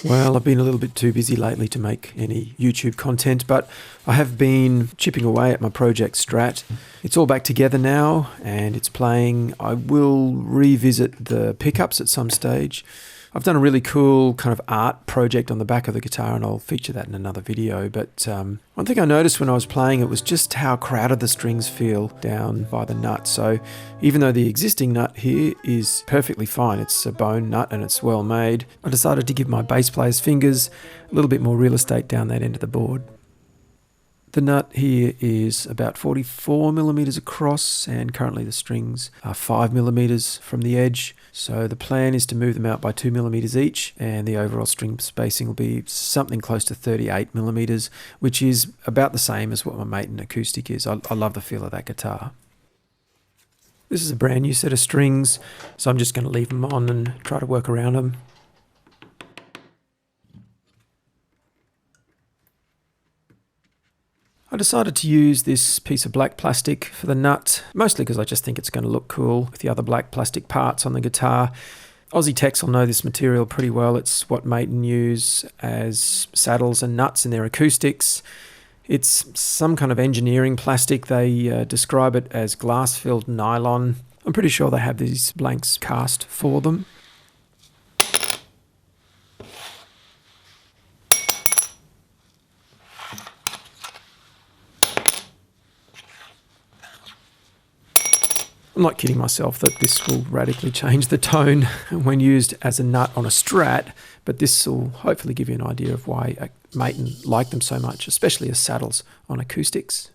Well, I've been a little bit too busy lately to make any YouTube content, but I have been chipping away at my project Strat. It's all back together now and it's playing. I will revisit the pickups at some stage. I've done a really cool kind of art project on the back of the guitar and I'll feature that in another video. But one thing I noticed when I was playing it was just how crowded the strings feel down by the nut. So even though the existing nut here is perfectly fine, it's a bone nut and it's well made, I decided to give my bass player's fingers a little bit more real estate down that end of the board. The nut here is about 44 millimeters across and currently the strings are 5 millimeters from the edge. So the plan is to move them out by 2 millimeters each and the overall string spacing will be something close to 38 millimeters, which is about the same as what my Maton acoustic is. I love the feel of that guitar. This is a brand new set of strings, so I'm just going to leave them on and try to work around them. I decided to use this piece of black plastic for the nut, mostly because I just think it's going to look cool with the other black plastic parts on the guitar. Aussie techs will know this material pretty well. It's what Maton use as saddles and nuts in their acoustics. It's some kind of engineering plastic. They describe it as glass-filled nylon. I'm pretty sure they have these blanks cast for them. I'm not kidding myself that this will radically change the tone when used as a nut on a Strat, but this will hopefully give you an idea of why Maton like them so much, especially as saddles on acoustics.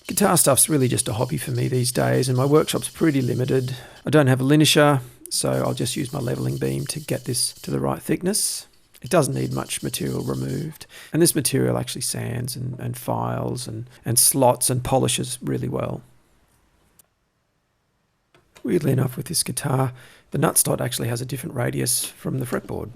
Guitar stuff's really just a hobby for me these days and my workshop's pretty limited. I don't have a linisher, so I'll just use my leveling beam to get this to the right thickness. It doesn't need much material removed. And this material actually sands and files and slots and polishes really well. Weirdly enough with this guitar, the nut slot actually has a different radius from the fretboard.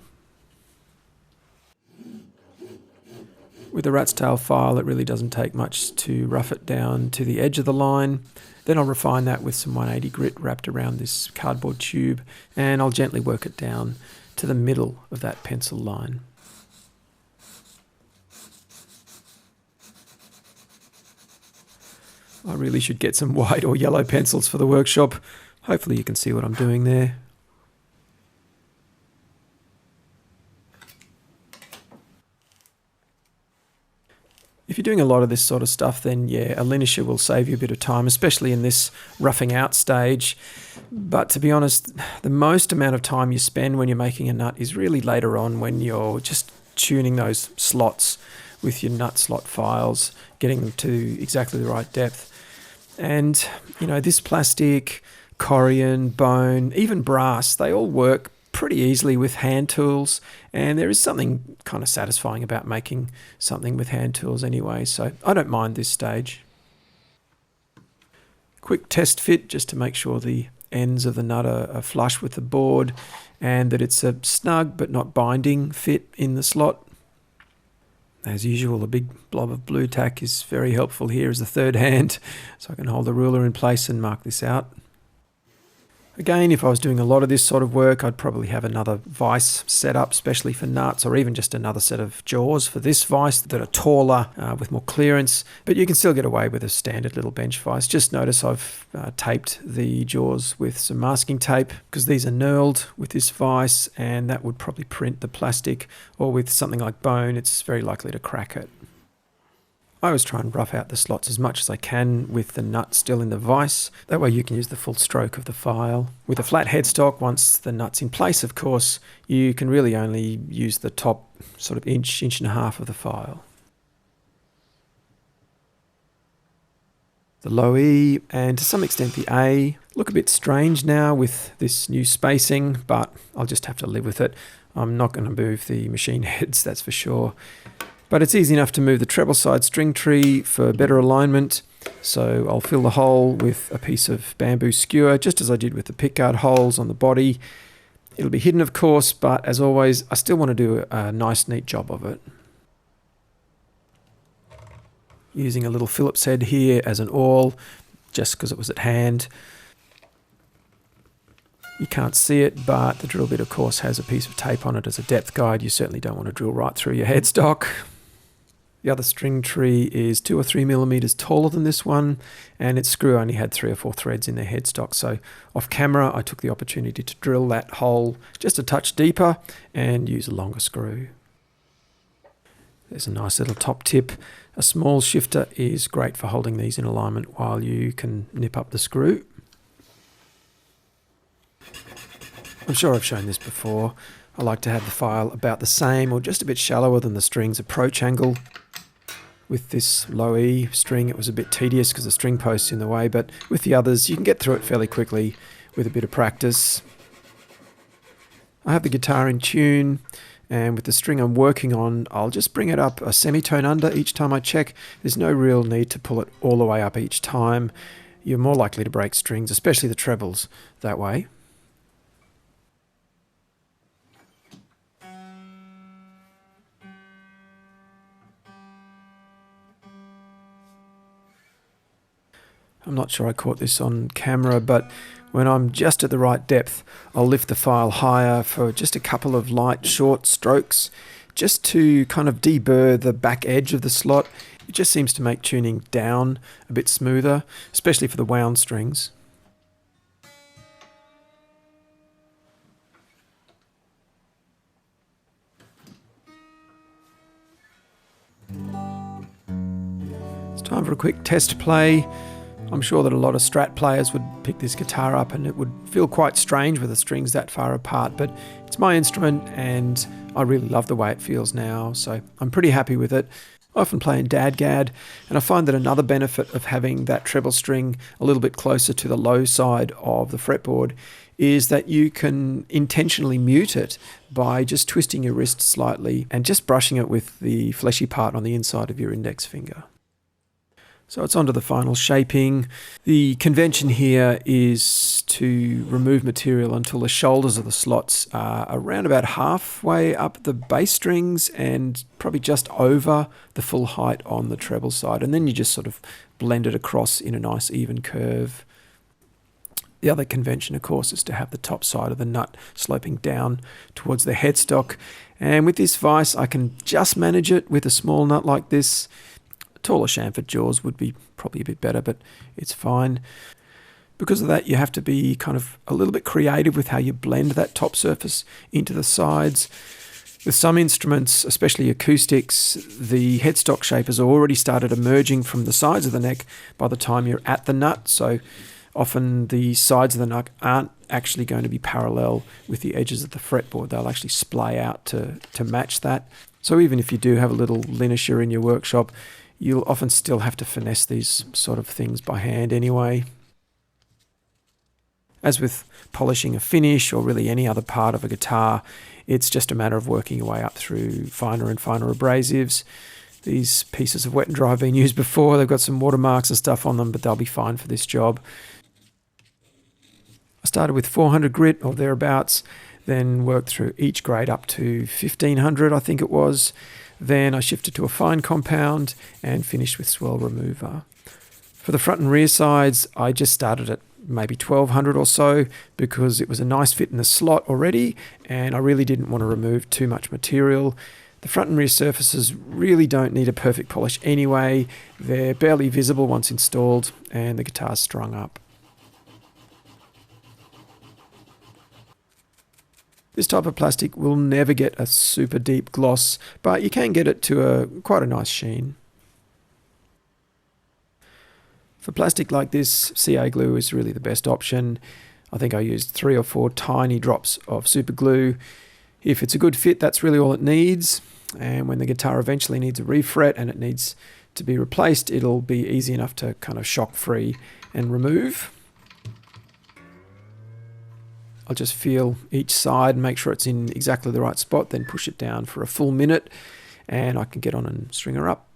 With the rat's tail file, it really doesn't take much to rough it down to the edge of the line. Then I'll refine that with some 180 grit wrapped around this cardboard tube and I'll gently work it down to the middle of that pencil line. I really should get some white or yellow pencils for the workshop. Hopefully you can see what I'm doing there. If you're doing a lot of this sort of stuff, then yeah, a linisher will save you a bit of time, especially in this roughing out stage. But to be honest, the most amount of time you spend when you're making a nut is really later on when you're just tuning those slots with your nut slot files, getting them to exactly the right depth. And, you know, this plastic, corian, bone, even brass, they all work pretty easily with hand tools, and there is something kind of satisfying about making something with hand tools anyway, so I don't mind this stage. Quick test fit just to make sure the ends of the nut are flush with the board and that it's a snug but not binding fit in the slot. As usual, a big blob of blue tack is very helpful here as a third hand, so I can hold the ruler in place and mark this out. Again, if I was doing a lot of this sort of work, I'd probably have another vise set up, especially for nuts, or even just another set of jaws for this vise that are taller with more clearance. But you can still get away with a standard little bench vise. Just notice I've taped the jaws with some masking tape because these are knurled with this vise and that would probably print the plastic, or with something like bone, it's very likely to crack it. I always try and rough out the slots as much as I can with the nut still in the vise. That way you can use the full stroke of the file. With a flat headstock, once the nut's in place, of course, you can really only use the top sort of inch and a half of the file. The low E and to some extent the A look a bit strange now with this new spacing, but I'll just have to live with it. I'm not going to move the machine heads, that's for sure. But it's easy enough to move the treble side string tree for better alignment. So I'll fill the hole with a piece of bamboo skewer, just as I did with the pickguard holes on the body. It'll be hidden, of course, but as always, I still want to do a nice, neat job of it. Using a little Phillips head here as an awl, just because it was at hand. You can't see it, but the drill bit of course has a piece of tape on it as a depth guide. You certainly don't want to drill right through your headstock. The other string tree is 2 or 3 millimeters taller than this one, and its screw only had 3 or 4 threads in their headstock. So off camera, I took the opportunity to drill that hole just a touch deeper and use a longer screw. There's a nice little top tip. A small shifter is great for holding these in alignment while you can nip up the screw. I'm sure I've shown this before. I like to have the file about the same or just a bit shallower than the string's approach angle. With this low E string it was a bit tedious because the string post's in the way, but with the others you can get through it fairly quickly with a bit of practice. I have the guitar in tune, and with the string I'm working on I'll just bring it up a semitone under each time I check. There's no real need to pull it all the way up each time. You're more likely to break strings, especially the trebles, that way. I'm not sure I caught this on camera, but when I'm just at the right depth, I'll lift the file higher for just a couple of light, short strokes, just to kind of deburr the back edge of the slot. It just seems to make tuning down a bit smoother, especially for the wound strings. It's time for a quick test play. I'm sure that a lot of Strat players would pick this guitar up and it would feel quite strange with the strings that far apart, but it's my instrument and I really love the way it feels now, so I'm pretty happy with it. I often play in DADGAD, and I find that another benefit of having that treble string a little bit closer to the low side of the fretboard is that you can intentionally mute it by just twisting your wrist slightly and just brushing it with the fleshy part on the inside of your index finger. So it's onto the final shaping. The convention here is to remove material until the shoulders of the slots are around about halfway up the bass strings and probably just over the full height on the treble side. And then you just sort of blend it across in a nice even curve. The other convention, of course, is to have the top side of the nut sloping down towards the headstock. And with this vise, I can just manage it with a small nut like this. Taller chamfered jaws would be probably a bit better, but it's fine. Because of that, you have to be kind of a little bit creative with how you blend that top surface into the sides. With some instruments, especially acoustics, the headstock shape has already started emerging from the sides of the neck by the time you're at the nut, so often the sides of the nut aren't actually going to be parallel with the edges of the fretboard. They'll actually splay out to match that. So even if you do have a little linisher in your workshop, you'll often still have to finesse these sort of things by hand anyway. As with polishing a finish or really any other part of a guitar, it's just a matter of working your way up through finer and finer abrasives. These pieces of wet and dry have been used before. They've got some watermarks and stuff on them, but they'll be fine for this job. I started with 400 grit or thereabouts, then worked through each grade up to 1500, I think it was. Then I shifted to a fine compound and finished with swell remover. For the front and rear sides, I just started at maybe 1200 or so because it was a nice fit in the slot already and I really didn't want to remove too much material. The front and rear surfaces really don't need a perfect polish anyway. They're barely visible once installed and the guitar's strung up. This type of plastic will never get a super deep gloss, but you can get it to quite a nice sheen. For plastic like this, CA glue is really the best option. I think I used 3 or 4 tiny drops of super glue. If it's a good fit, that's really all it needs. And when the guitar eventually needs a refret and it needs to be replaced, it'll be easy enough to kind of shock free and remove. I'll just feel each side and make sure it's in exactly the right spot, then push it down for a full minute and I can get on and string her up.